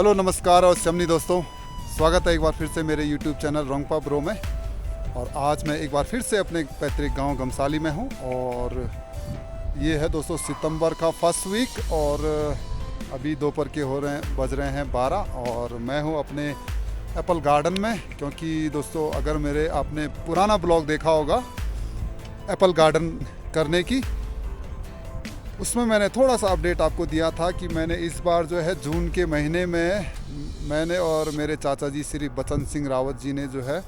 Hello नमस्कार और शमनी दोस्तों, स्वागत है एक बार फिर से मेरे YouTube चैनल रोंगपा ब्रो में। और आज मैं एक बार फिर से अपने पैतृक गांव गमसाली में हूं और ये है दोस्तों सितंबर का फर्स्ट वीक और अभी दोपहर के बज रहे हैं 12 और मैं हूं अपने एप्पल गार्डन में। क्योंकि दोस्तों अगर मेरे आपने पुराना ब्लॉग देखा होगा एप्पल गार्डन करने की, उसमें मैंने थोड़ा सा अपडेट आपको दिया था कि मैंने इस बार जो है जून के महीने में मैंने और मेरे चाचा जी श्री बचन सिंह रावत जी ने जो है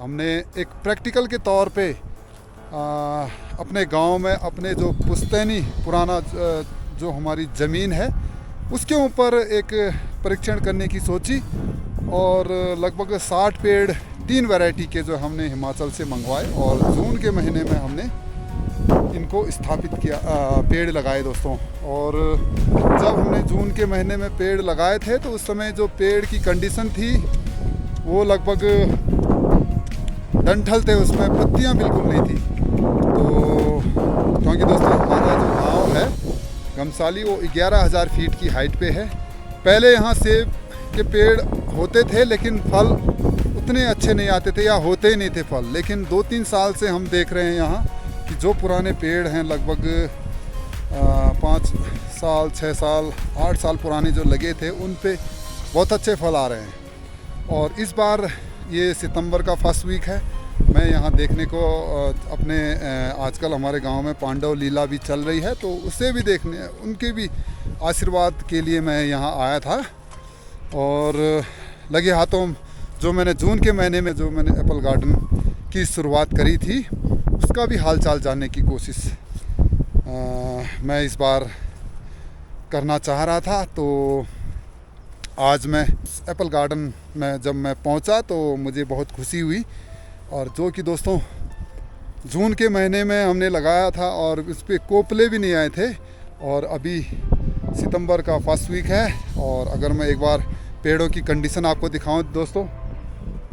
हमने एक प्रैक्टिकल के तौर पे अपने गांव में अपने जो पुश्तैनी पुराना जो हमारी ज़मीन है उसके ऊपर एक परीक्षण करने की सोची और लगभग 60 पेड़ 3 वैरायटी के जो हमने हिमाचल से मंगवाए और जून के महीने में हमने इनको स्थापित किया, पेड़ लगाए दोस्तों। और जब हमने जून के महीने में पेड़ लगाए थे तो उस समय जो पेड़ की कंडीशन थी वो लगभग डंठल थे, उसमें पत्तियां बिल्कुल नहीं थी। तो क्योंकि दोस्तों हमारा जो गांव है गमसाली वो 11,000 फीट की हाइट पे है। पहले यहाँ सेब के पेड़ होते थे लेकिन फल उतने अच्छे नहीं आते थे या होते ही नहीं थे फल। लेकिन 2-3 साल से हम देख रहे हैं यहाँ कि जो पुराने पेड़ हैं लगभग 5 साल 6 साल 8 साल पुराने जो लगे थे उन पे बहुत अच्छे फल आ रहे हैं। और इस बार ये सितंबर का फर्स्ट वीक है, मैं यहाँ देखने को अपने आजकल हमारे गांव में पांडव लीला भी चल रही है तो उसे भी देखने उनके भी आशीर्वाद के लिए मैं यहाँ आया था। और लगे हाथों जो मैंने जून के महीने में जो मैंने एप्पल गार्डन की शुरुआत करी थी उसका भी हाल चाल जानने की कोशिश मैं इस बार करना चाह रहा था। तो आज मैं एप्पल गार्डन में जब मैं पहुंचा तो मुझे बहुत खुशी हुई। और जो कि दोस्तों जून के महीने में हमने लगाया था और इस पर कोपले भी नहीं आए थे और अभी सितंबर का फर्स्ट वीक है। और अगर मैं एक बार पेड़ों की कंडीशन आपको दिखाऊं दोस्तों,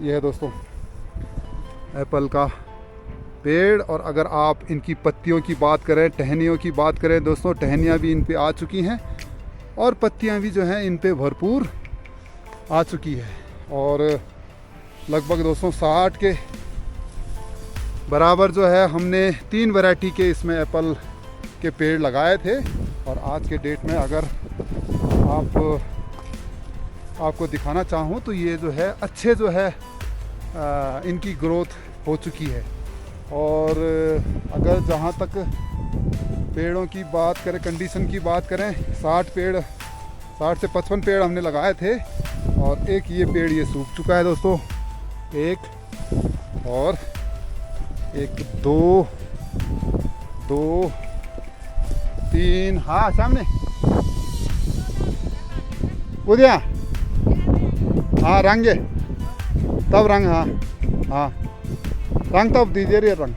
ये है दोस्तों एप्पल का पेड़। और अगर आप इनकी पत्तियों की बात करें, टहनियों की बात करें दोस्तों, टहनियाँ भी इन पे आ चुकी हैं और पत्तियाँ भी जो हैं इन पे भरपूर आ चुकी है। और लगभग दोस्तों 60 के बराबर जो है हमने 3 वैरायटी के इसमें एप्पल के पेड़ लगाए थे। और आज के डेट में अगर आपको दिखाना चाहूँ तो ये जो है अच्छे जो है इनकी ग्रोथ हो चुकी है। और अगर जहाँ तक पेड़ों की बात करें, कंडीशन की बात करें, 60 से 55 पेड़ हमने लगाए थे और एक ये पेड़ ये सूख चुका है दोस्तों, एक और एक 2 3 हाँ सामने उद्या हाँ रंगे तब रंग हाँ रंग तब दीजिए रे रंग।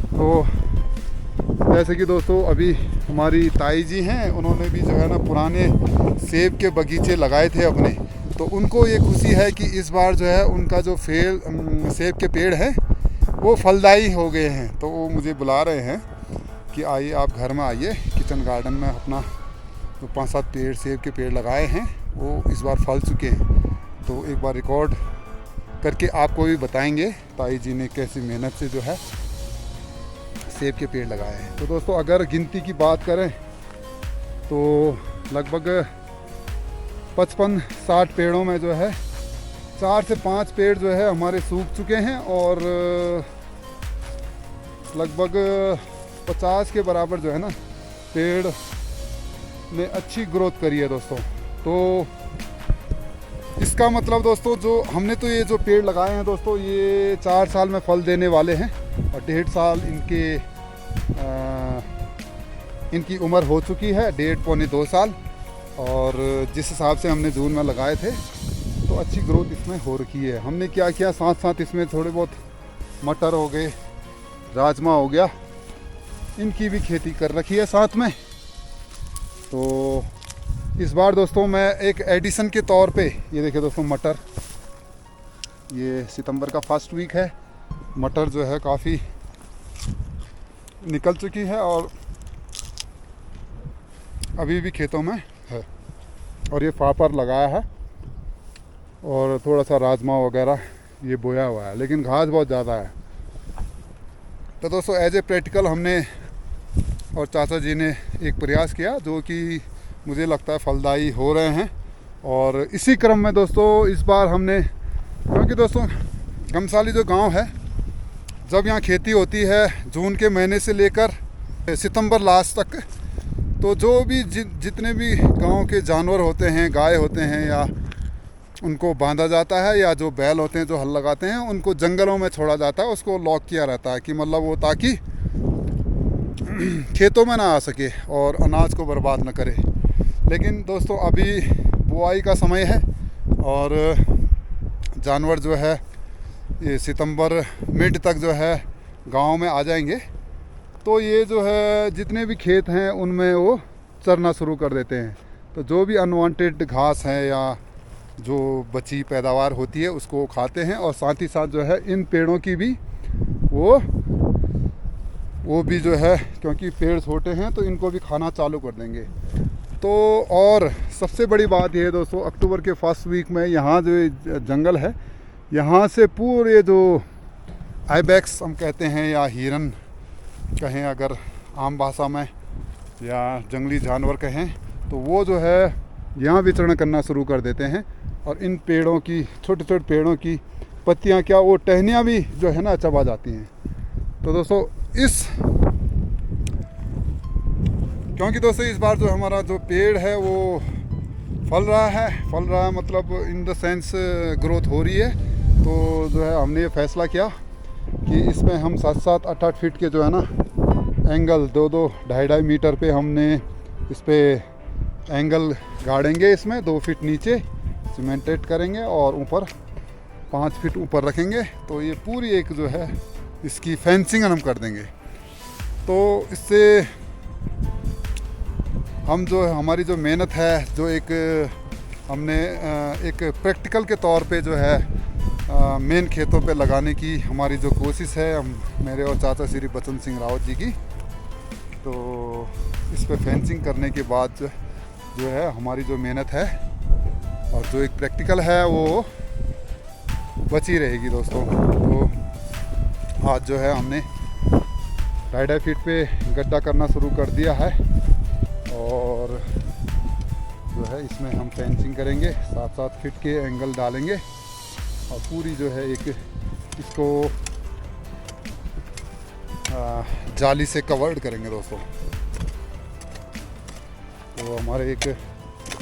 तो जैसे कि दोस्तों अभी हमारी ताई जी हैं, उन्होंने भी जो है ना पुराने सेब के बगीचे लगाए थे अपने, तो उनको ये खुशी है कि इस बार जो है उनका जो सेब के पेड़ हैं वो फलदायी हो गए हैं। तो वो मुझे बुला रहे हैं कि आइए आप घर में आइए, किचन गार्डन में अपना जो 5-7 पेड़ सेब के पेड़ लगाए हैं वो इस बार फल चुके हैं। तो एक बार रिकॉर्ड करके आपको भी बताएंगे ताई जी ने कैसी मेहनत से जो है सेब के पेड़ लगाए हैं। तो दोस्तों अगर गिनती की बात करें तो लगभग 55-60 पेड़ों में जो है 4 से 5 पेड़ जो है हमारे सूख चुके हैं और लगभग 50 के बराबर जो है ना पेड़ ने अच्छी ग्रोथ करी है दोस्तों। तो इसका मतलब दोस्तों जो हमने तो ये जो पेड़ लगाए हैं दोस्तों ये 4 साल में फल देने वाले हैं और 1.5 साल इनकी उम्र हो चुकी है, 1.5-2 साल। और जिस हिसाब से हमने जून में लगाए थे तो अच्छी ग्रोथ इसमें हो रखी है। हमने क्या किया, साथ साथ इसमें थोड़े बहुत मटर हो गए, राजमा हो गया, इनकी भी खेती कर रखी है साथ में। तो इस बार दोस्तों मैं एक एडिशन के तौर पे ये देखिए दोस्तों मटर, ये सितंबर का फर्स्ट वीक है, मटर जो है काफ़ी निकल चुकी है और अभी भी खेतों में है। और ये फापर लगाया है और थोड़ा सा राजमा वगैरह ये बोया हुआ है, लेकिन घास बहुत ज़्यादा है। तो दोस्तों एज ए प्रैक्टिकल हमने और चाचा जी ने एक प्रयास किया जो कि मुझे लगता है फलदायी हो रहे हैं। और इसी क्रम में दोस्तों इस बार हमने, क्योंकि दोस्तों गमसाली जो गांव है, जब यहाँ खेती होती है जून के महीने से लेकर सितंबर लास्ट तक, तो जो भी जितने भी गांव के जानवर होते हैं, गाय होते हैं, या उनको बांधा जाता है, या जो बैल होते हैं जो हल लगाते हैं उनको जंगलों में छोड़ा जाता है। उसको लॉक किया रहता है कि मतलब वो ताकि खेतों में ना आ सके और अनाज को बर्बाद न करे। लेकिन दोस्तों अभी बुआई का समय है और जानवर जो है ये सितंबर मिड तक जो है गांव में आ जाएंगे। तो ये जो है जितने भी खेत हैं उनमें वो चरना शुरू कर देते हैं। तो जो भी अनवांटेड घास है या जो बची पैदावार होती है उसको खाते हैं, और साथ ही साथ जो है इन पेड़ों की भी वो भी जो है, क्योंकि पेड़ छोटे हैं तो इनको भी खाना चालू कर देंगे। तो और सबसे बड़ी बात यह है दोस्तों, अक्टूबर के फर्स्ट वीक में यहाँ जो जंगल है, यहाँ से पूरे जो आइबैक्स हम कहते हैं या हिरन कहें अगर आम भाषा में, या जंगली जानवर कहें, तो वो जो है यहाँ विचरण करना शुरू कर देते हैं। और इन पेड़ों की, छोटे छोटे पेड़ों की पत्तियाँ क्या, वो टहनियाँ भी जो है ना चबा जाती हैं। तो दोस्तों क्योंकि दोस्तों इस बार जो हमारा जो पेड़ है वो फल रहा है मतलब इन द सेंस ग्रोथ हो रही है। तो जो है हमने ये फैसला किया कि इसमें हम 7-7, 8-8 फीट के जो है ना एंगल, 2-2, 2.5 मीटर पे हमने इस पे एंगल गाड़ेंगे। इसमें 2 फीट नीचे सीमेंटेड करेंगे और ऊपर 5 फीट ऊपर रखेंगे। तो ये पूरी एक जो है इसकी फेंसिंग हम कर देंगे। तो इससे हम जो हमारी जो मेहनत है, जो एक हमने एक प्रैक्टिकल के तौर पे जो है मेन खेतों पे लगाने की हमारी जो कोशिश है, हम मेरे और चाचा श्री बचन सिंह रावत जी की, तो इस पे फेंसिंग करने के बाद जो है हमारी जो मेहनत है और जो एक प्रैक्टिकल है वो बची रहेगी दोस्तों। तो आज जो है हमने 2.5 फीट पे गड्ढा करना शुरू कर दिया है और जो है इसमें हम फेंसिंग करेंगे, 7-7 फीट के एंगल डालेंगे और पूरी जो है एक इसको जाली से कवर्ड करेंगे दोस्तों। तो हमारे एक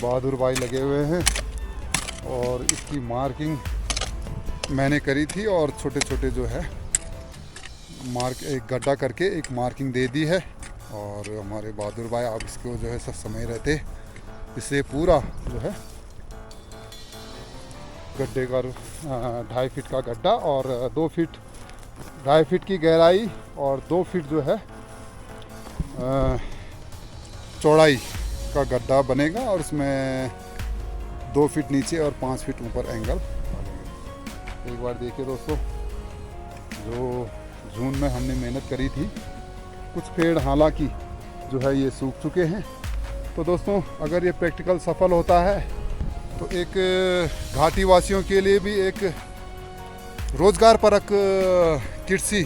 बहादुर भाई लगे हुए हैं और इसकी मार्किंग मैंने करी थी और छोटे छोटे जो है एक गड्ढा करके एक मार्किंग दे दी है। और हमारे बहादुर भाई आप इसको जो है सब समय रहते, इसे पूरा जो है गड्ढे का 2.5 फीट का गड्ढा और 2 फीट 2.5 फीट की गहराई और 2 फीट जो है चौड़ाई का गड्ढा बनेगा और इसमें 2 फीट नीचे और 5 फीट ऊपर एंगल डालेंगे। एक बार देखिए दोस्तों, जो जून में हमने मेहनत करी थी, कुछ पेड़ हालांकि जो है ये सूख चुके हैं। तो दोस्तों अगर ये प्रैक्टिकल सफल होता है तो एक घाटी वासियों के लिए भी एक रोज़गार परक कृषि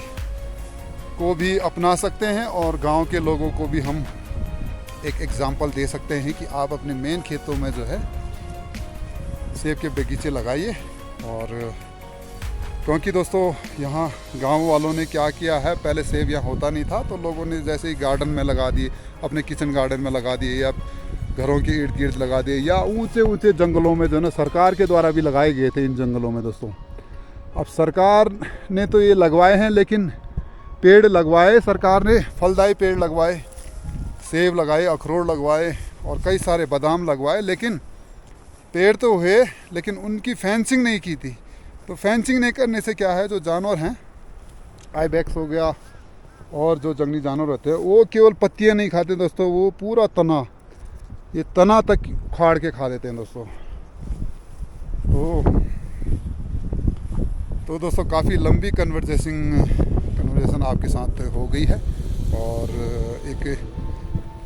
को भी अपना सकते हैं और गांव के लोगों को भी हम एक एग्जाम्पल दे सकते हैं कि आप अपने मेन खेतों में जो है सेब के बगीचे लगाइए। और क्योंकि दोस्तों यहाँ गांव वालों ने क्या किया है, पहले सेब यहाँ होता नहीं था तो लोगों ने जैसे ही गार्डन में लगा दिए, अपने किचन गार्डन में लगा दिए या घरों के इर्द गिर्द लगा दिए, या ऊंचे ऊंचे जंगलों में जो है ना सरकार के द्वारा भी लगाए गए थे इन जंगलों में दोस्तों। अब सरकार ने तो ये लगवाए हैं, लेकिन पेड़ लगवाए सरकार ने, फलदायी पेड़ लगवाए, सेब लगाए, अखरोट लगवाए और कई सारे बादाम लगवाए, लेकिन पेड़ तो हुए लेकिन उनकी फेंसिंग नहीं की थी। तो फेंसिंग नहीं करने से क्या है, जो जानवर हैं, आइबैक्स हो गया और जो जंगली जानवर होते हैं, वो केवल पत्तियां नहीं खाते दोस्तों, वो पूरा तना, ये तना तक उखाड़ के खा देते हैं दोस्तों। तो दोस्तों काफ़ी लंबी कन्वर्सेशन आपके साथ हो गई है और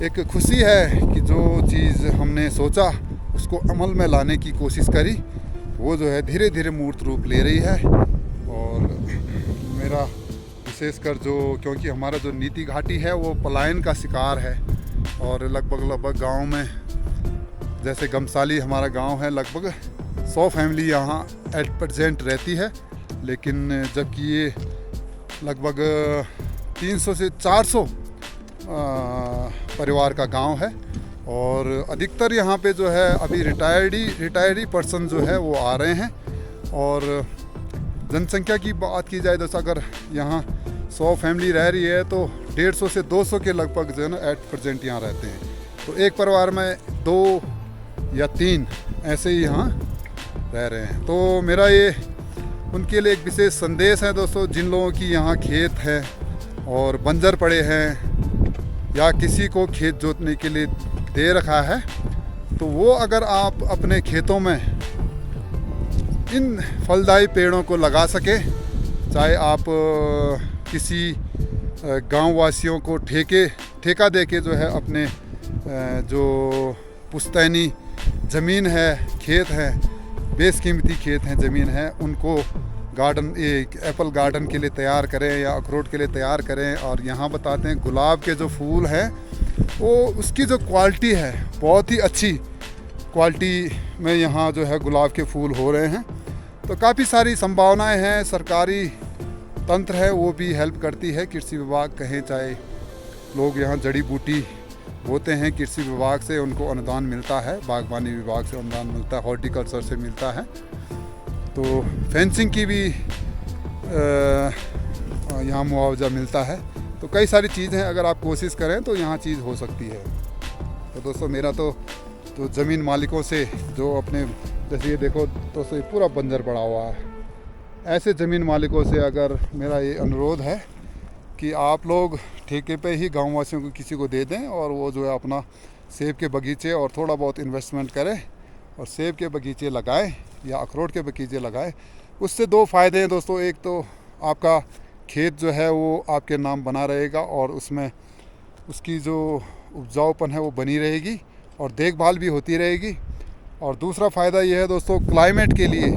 एक खुशी है कि जो चीज़ हमने सोचा उसको अमल में लाने की कोशिश करी, वो जो है धीरे धीरे मूर्त रूप ले रही है। और मेरा विशेषकर क्योंकि हमारा जो नीति घाटी है वो पलायन का शिकार है, और लगभग गांव में, जैसे गमसाली हमारा गांव है, लगभग 100 फैमिली यहाँ एट प्रेजेंट रहती है, लेकिन जबकि ये लगभग 300 से 400 परिवार का गांव है। और अधिकतर यहाँ पे जो है अभी रिटायर्डी पर्सन जो है वो आ रहे हैं। और जनसंख्या की बात की जाए तो अगर यहाँ 100 फैमिली रह रही है तो 150 से 200 के लगभग जो है ना एट प्रेजेंट यहाँ रहते हैं। तो एक परिवार में 2 या 3 ऐसे ही यहाँ रह रहे हैं। तो मेरा ये उनके लिए एक विशेष संदेश है दोस्तों, जिन लोगों की यहाँ खेत है और बंजर पड़े हैं या किसी को खेत जोतने के लिए दे रखा है, तो वो अगर आप अपने खेतों में इन फलदायी पेड़ों को लगा सके, चाहे आप किसी गांव वासियों को ठेका दे के जो है अपने जो पुश्तैनी ज़मीन है, खेत है, बेशकीमती खेत हैं, ज़मीन है, उनको गार्डन, एक एप्पल गार्डन के लिए तैयार करें या अखरोट के लिए तैयार करें। और यहाँ बताते हैं गुलाब के जो फूल हैं वो उसकी जो क्वालिटी है बहुत ही अच्छी क्वालिटी में यहाँ जो है गुलाब के फूल हो रहे हैं। तो काफ़ी सारी संभावनाएं हैं, सरकारी तंत्र है वो भी हेल्प करती है, कृषि विभाग कहें, चाहे लोग यहाँ जड़ी बूटी होते हैं, कृषि विभाग से उनको अनुदान मिलता है, बागवानी विभाग से अनुदान मिलता है, हॉर्टिकल्चर से मिलता है। तो फेंसिंग की भी यहाँ मुआवजा मिलता है। तो कई सारी चीज़ें अगर आप कोशिश करें तो यहाँ चीज़ हो सकती है। तो दोस्तों मेरा तो ज़मीन मालिकों से जो अपने, जैसे ये देखो दोस्तों ये पूरा बंजर पड़ा हुआ है, ऐसे ज़मीन मालिकों से अगर मेरा ये अनुरोध है कि आप लोग ठेके पे ही गाँव वासियों को किसी को दे दें और वो जो है अपना सेब के बगीचे और थोड़ा बहुत इन्वेस्टमेंट करें और सेब के बगीचे लगाएं या अखरोट के बगीचे लगाएं। उससे 2 फ़ायदे हैं दोस्तों, एक तो आपका खेत जो है वो आपके नाम बना रहेगा और उसमें उसकी जो उपजाऊपन है वो बनी रहेगी और देखभाल भी होती रहेगी। और दूसरा फ़ायदा ये है दोस्तों क्लाइमेट के लिए,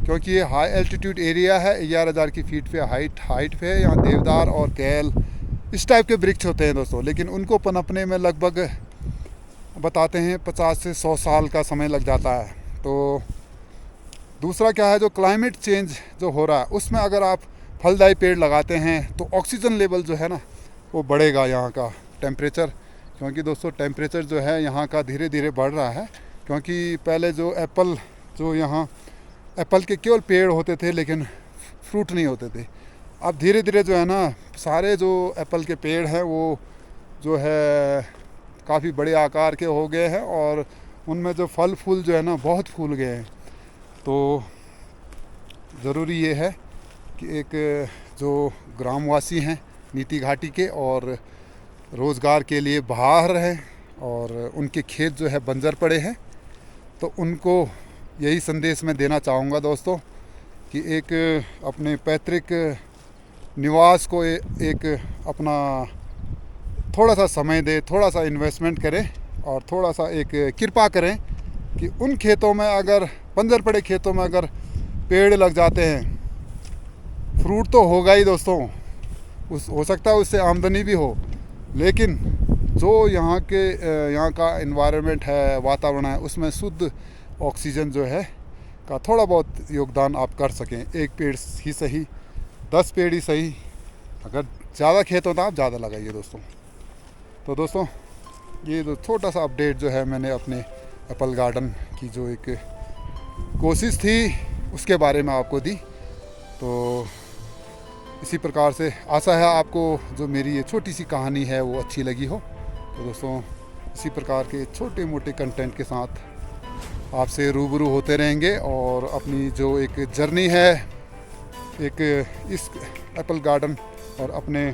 क्योंकि ये हाई एल्टीट्यूड एरिया है, 11,000 की फीट पे हाइट पे है। यहाँ देवदार और कैल इस टाइप के वृक्ष होते हैं दोस्तों, लेकिन उनको पनपने में लगभग बताते हैं 50 से 100 साल का समय लग जाता है। तो दूसरा क्या है, जो क्लाइमेट चेंज जो हो रहा है उसमें अगर आप फलदायी पेड़ लगाते हैं तो ऑक्सीजन लेवल जो है ना वो बढ़ेगा, यहाँ का टेम्परेचर, क्योंकि दोस्तों टेम्परेचर जो है यहाँ का धीरे धीरे बढ़ रहा है। क्योंकि पहले जो यहाँ एप्पल के केवल पेड़ होते थे लेकिन फ्रूट नहीं होते थे, अब धीरे धीरे जो है ना सारे जो एप्पल के पेड़ हैं वो जो है काफ़ी बड़े आकार के हो गए हैं और उनमें जो फल फूल जो है ना बहुत फूल गए हैं। तो ज़रूरी ये है कि एक जो ग्रामवासी हैं नीति घाटी के और रोज़गार के लिए बाहर हैं और उनके खेत जो है बंजर पड़े हैं, तो उनको यही संदेश मैं देना चाहूँगा दोस्तों कि एक अपने पैतृक निवास को एक अपना थोड़ा सा समय दे, थोड़ा सा इन्वेस्टमेंट करें और थोड़ा सा एक कृपा करें कि उन खेतों में, अगर बंजर पड़े खेतों में अगर पेड़ लग जाते हैं, फ्रूट तो होगा ही दोस्तों, हो सकता है उससे आमदनी भी हो, लेकिन जो यहाँ का एनवायरनमेंट है, वातावरण है, उसमें शुद्ध ऑक्सीजन जो है का थोड़ा बहुत योगदान आप कर सकें। एक पेड़ ही सही, 10 पेड़ ही सही, अगर ज़्यादा खेत होता आप ज़्यादा लगाइए दोस्तों। तो दोस्तों ये जो छोटा सा अपडेट जो है मैंने अपने एप्पल गार्डन की जो एक कोशिश थी उसके बारे में आपको दी। तो इसी प्रकार से आशा है आपको जो मेरी ये छोटी सी कहानी है वो अच्छी लगी हो। तो दोस्तों इसी प्रकार के छोटे मोटे कंटेंट के साथ आपसे रूबरू होते रहेंगे और अपनी जो एक जर्नी है एक इस एप्पल गार्डन और अपने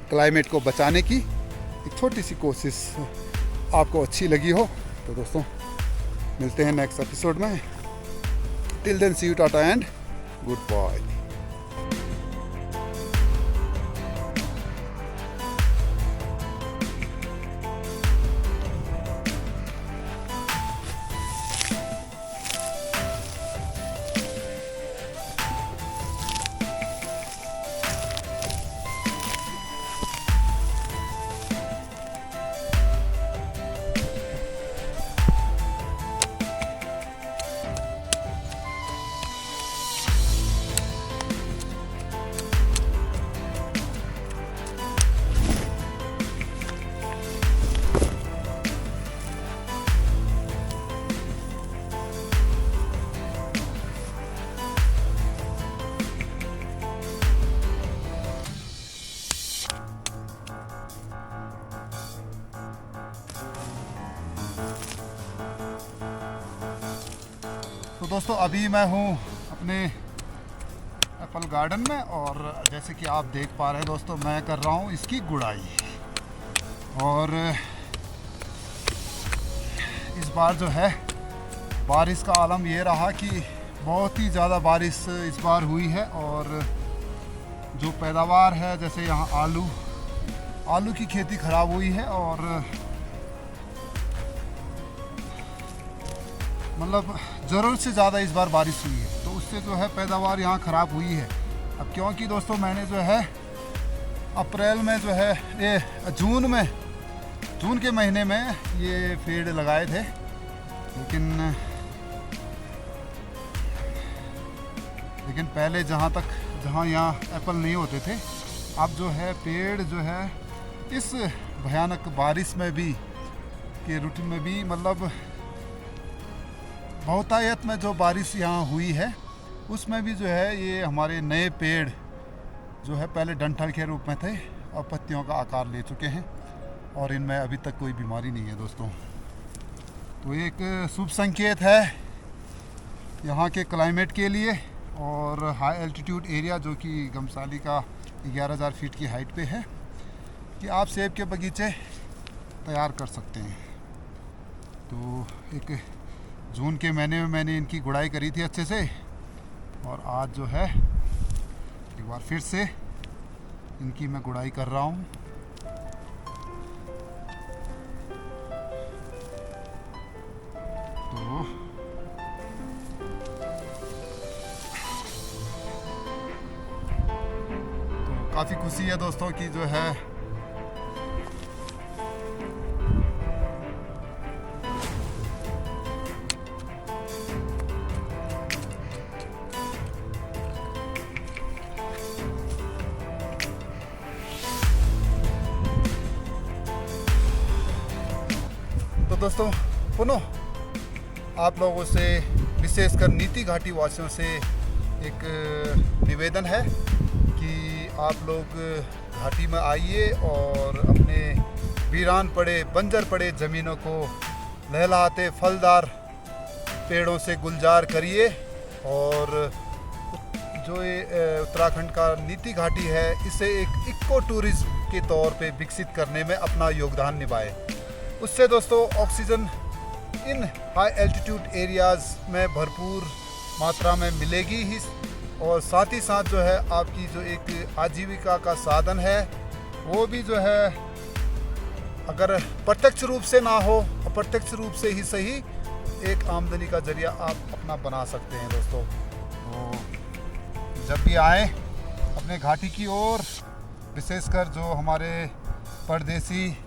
क्लाइमेट को बचाने की एक छोटी सी कोशिश आपको अच्छी लगी हो। तो दोस्तों मिलते हैं नेक्स्ट एपिसोड में। Till then see you, tata and goodbye. दोस्तों अभी मैं हूँ अपने एप्पल गार्डन में, और जैसे कि आप देख पा रहे हैं दोस्तों, मैं कर रहा हूँ इसकी गुड़ाई। और इस बार जो है बारिश का आलम ये रहा कि बहुत ही ज़्यादा बारिश इस बार हुई है, और जो पैदावार है, जैसे यहाँ आलू की खेती ख़राब हुई है, और मतलब ज़रूरत से ज़्यादा इस बार बारिश हुई है, तो उससे जो है पैदावार यहाँ ख़राब हुई है। अब क्योंकि दोस्तों मैंने जो है अप्रैल में जो है ये जून के महीने में ये पेड़ लगाए थे, लेकिन पहले जहाँ यहाँ एप्पल नहीं होते थे, अब जो है पेड़ जो है इस भयानक बारिश में भी के रूटीन में भी, मतलब बहुतायत में जो बारिश यहाँ हुई है उसमें भी जो है ये हमारे नए पेड़ जो है पहले डंठल के रूप में थे और पत्तियों का आकार ले चुके हैं, और इनमें अभी तक कोई बीमारी नहीं है दोस्तों। तो ये एक शुभ संकेत है यहाँ के क्लाइमेट के लिए, और हाई एल्टीट्यूड एरिया जो कि गमसाली का 11,000 फीट की हाइट पे है, कि आप सेब के बगीचे तैयार कर सकते हैं। तो एक जून के महीने में मैंने इनकी गुड़ाई करी थी अच्छे से, और आज जो है एक बार फिर से इनकी मैं गुड़ाई कर रहा हूँ। तो काफ़ी खुशी है दोस्तों कि जो है तो दोस्तों पुनः आप लोगों से, विशेषकर नीति घाटी वासियों से एक निवेदन है कि आप लोग घाटी में आइए और अपने वीरान पड़े, बंजर पड़े ज़मीनों को लहलहाते फलदार पेड़ों से गुलजार करिए, और जो ये उत्तराखंड का नीति घाटी है इसे एक इको टूरिज्म के तौर पे विकसित करने में अपना योगदान निभाए। उससे दोस्तों oxygen in high altitude areas में भरपूर मात्रा में मिलेगी ही, और साथ ही साथ जो है आपकी जो एक आजीविका का साधन है वो भी जो है, अगर प्रत्यक्ष रूप से ना हो, अप्रत्यक्ष रूप से ही सही, एक आमदनी का जरिया आप अपना बना सकते हैं दोस्तों। तो जब भी आए अपने घाटी की ओर, विशेषकर जो हमारे परदेसी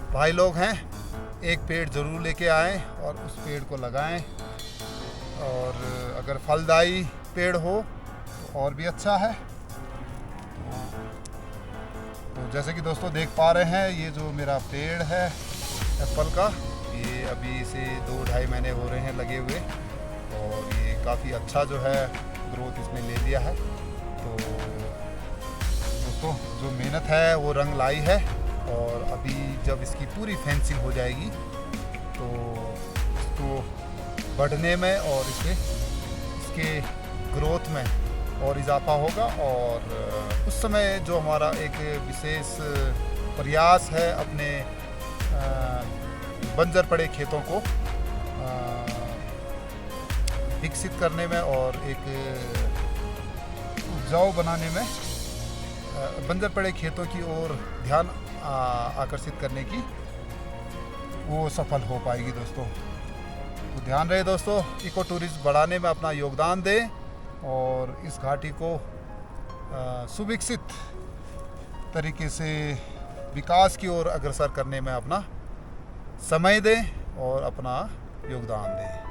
भाई लोग हैं, एक पेड़ ज़रूर लेके आएं और उस पेड़ को लगाएं, और अगर फलदायी पेड़ हो तो और भी अच्छा है। तो जैसे कि दोस्तों देख पा रहे हैं, ये जो मेरा पेड़ है एप्पल का, ये अभी से 2-2.5 महीने हो रहे हैं लगे हुए, और ये काफ़ी अच्छा जो है ग्रोथ इसमें ले लिया है। तो दोस्तों जो मेहनत है वो रंग लाई है, और अभी जब इसकी पूरी फेंसिंग हो जाएगी तो इसको बढ़ने में और इसके ग्रोथ में और इजाफा होगा, और उस समय जो हमारा एक विशेष प्रयास है अपने बंजर पड़े खेतों को विकसित करने में और एक उपजाऊ बनाने में, बंजर पड़े खेतों की ओर ध्यान आकर्षित करने की, वो सफल हो पाएगी दोस्तों। तो ध्यान रहे दोस्तों, इको टूरिज्म बढ़ाने में अपना योगदान दें, और इस घाटी को सुविकसित तरीके से विकास की ओर अग्रसर करने में अपना समय दें और अपना योगदान दें।